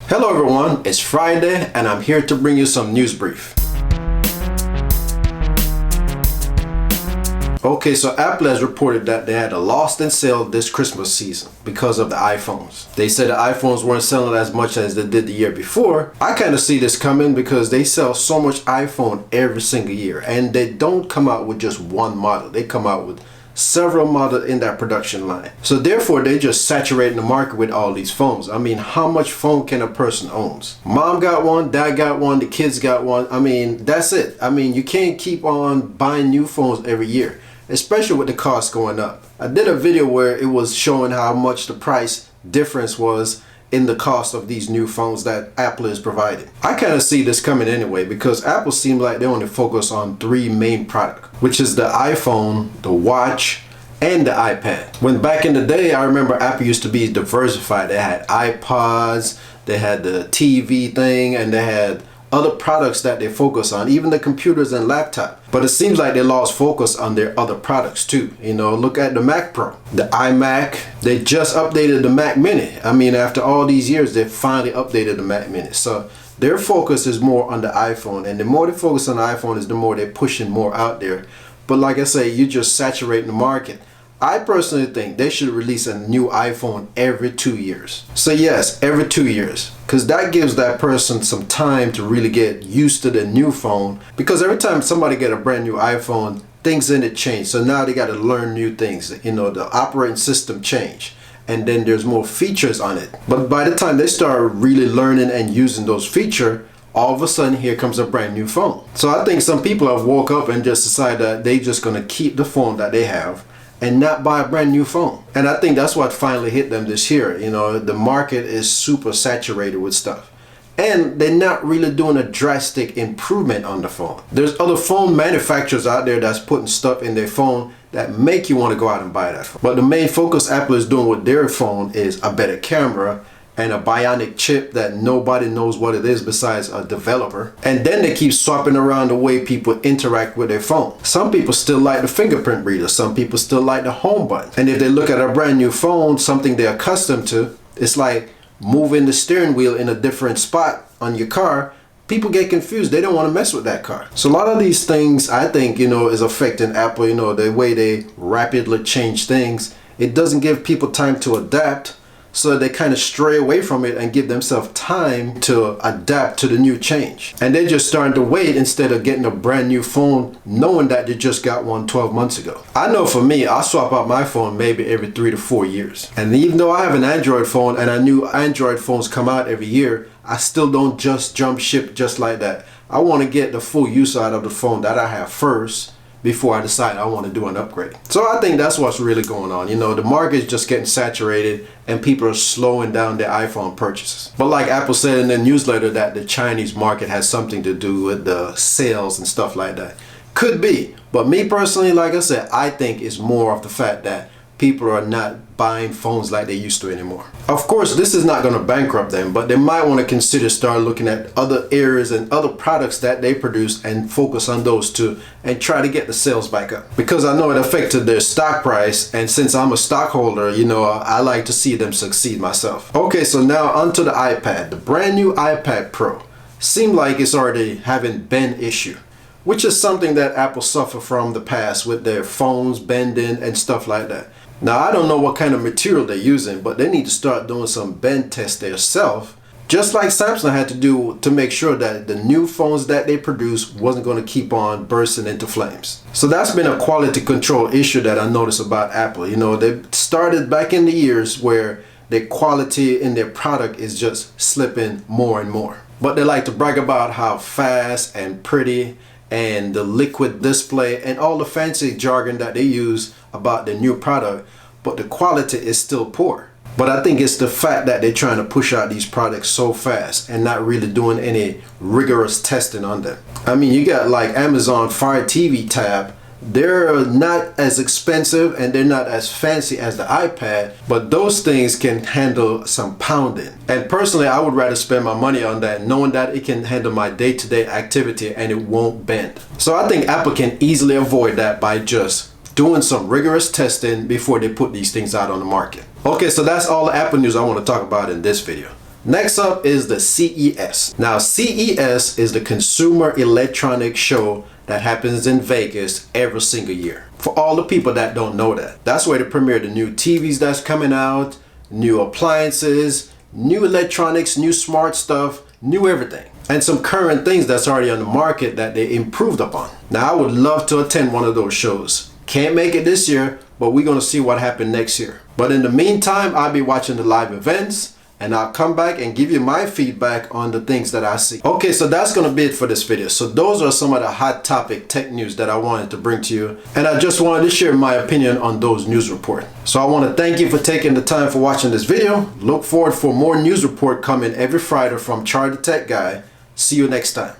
Hello everyone, it's Friday and I'm here to bring you some news brief. Okay, so Apple has reported that they had a loss in sales this Christmas season because of the iPhones. They said the iPhones weren't selling as much as they did the year before. I kind of see this coming because they sell so much iPhone every single year and they don't come out with just one model. They come out with several models in that production line. So therefore they just saturating the market with all these phones. I mean, how much phone can a person own? Mom got one, dad got one, the kids got one. I mean, that's it. I mean, you can't keep on buying new phones every year, especially with the cost going up. I did a video where it was showing how much the price difference was in the cost of these new phones that Apple is providing. I kind of see this coming anyway because Apple seems like they only focus on three main products, which is the iPhone, the watch, and the iPad. When back in the day, I remember Apple used to be diversified. They had iPods, they had the TV thing, and they had other products that they focus on, even the computers and laptop. But it seems like they lost focus on their other products too. You know, look at the Mac Pro, the iMac. They just updated the Mac Mini. I mean, after all these years, they finally updated the Mac Mini. So their focus is more on the iPhone, and the more they focus on the iPhone is the more they're pushing more out there. But like I say, you're just saturating the market. I personally think they should release a new iPhone every 2 years. So yes, every 2 years, because that gives that person some time to really get used to the new phone. Because every time somebody get a brand new iPhone, things in it change. So now they got to learn new things. You know, the operating system change, and then there's more features on it. But by the time they start really learning and using those features, all of a sudden here comes a brand new phone. So I think some people have woke up and just decided that they're just going to keep the phone that they have and not buy a brand new phone. And I think that's what finally hit them this year. You know, the market is super saturated with stuff. And they're not really doing a drastic improvement on the phone. There's other phone manufacturers out there that's putting stuff in their phone that make you want to go out and buy that phone. But the main focus Apple is doing with their phone is a better camera and a bionic chip that nobody knows what it is besides a developer. And then they keep swapping around the way people interact with their phone. Some people still like the fingerprint reader. Some people still like the home button. And if they look at a brand new phone, something they're accustomed to, it's like moving the steering wheel in a different spot on your car. People get confused. They don't want to mess with that car. So a lot of these things, I think, you know, is affecting Apple, you know, the way they rapidly change things. It doesn't give people time to adapt. So they kind of stray away from it and give themselves time to adapt to the new change. And they're just starting to wait instead of getting a brand new phone, knowing that they just got one 12 months ago. I know for me, I swap out my phone maybe every 3 to 4 years. And even though I have an Android phone and I knew Android phones come out every year, I still don't just jump ship just like that. I want to get the full use out of the phone that I have first before I decide I want to do an upgrade. So I think that's what's really going on. You know, the market is just getting saturated and people are slowing down their iPhone purchases. But like Apple said in their newsletter that the Chinese market has something to do with the sales and stuff like that. Could be. But me personally, like I said, I think it's more of the fact that people are not buying phones like they used to anymore. Of course, this is not going to bankrupt them, but they might want to consider start looking at other areas and other products that they produce and focus on those too and try to get the sales back up. Because I know it affected their stock price, and since I'm a stockholder, you know, I like to see them succeed myself. Okay, so now onto the iPad. The brand new iPad Pro seemed like it's already having bend issue, which is something that Apple suffered from the past with their phones bending and stuff like that. Now, I don't know what kind of material they're using, but they need to start doing some bend tests themselves, just like Samsung had to do to make sure that the new phones that they produce wasn't going to keep on bursting into flames. So that's been a quality control issue that I noticed about Apple. You know, they started back in the years where the quality in their product is just slipping more and more. But they like to brag about how fast and pretty and the liquid display and all the fancy jargon that they use about the new product, but the quality is still poor. But I think it's the fact that they're trying to push out these products so fast and not really doing any rigorous testing on them. I mean, you got like Amazon Fire TV tab. They're not as expensive and they're not as fancy as the iPad, but those things can handle some pounding. And personally, I would rather spend my money on that, knowing that it can handle my day-to-day activity and it won't bend. So I think Apple can easily avoid that by just doing some rigorous testing before they put these things out on the market. Okay, so that's all the Apple news I want to talk about in this video. Next up is the CES. Now, CES is the Consumer Electronics Show that happens in Vegas every single year. For all the people that don't know that, that's where they premiere the new TVs that's coming out, new appliances, new electronics, new smart stuff, new everything. And some current things that's already on the market that they improved upon. Now, I would love to attend one of those shows. Can't make it this year, but we're gonna see what happens next year. But in the meantime, I'll be watching the live events, and I'll come back and give you my feedback on the things that I see. Okay, so that's gonna be it for this video. So those are some of the hot topic tech news that I wanted to bring to you. And I just wanted to share my opinion on those news reports. So I wanna thank you for taking the time for watching this video. Look forward for more news report coming every Friday from Chard the Tech Guy. See you next time.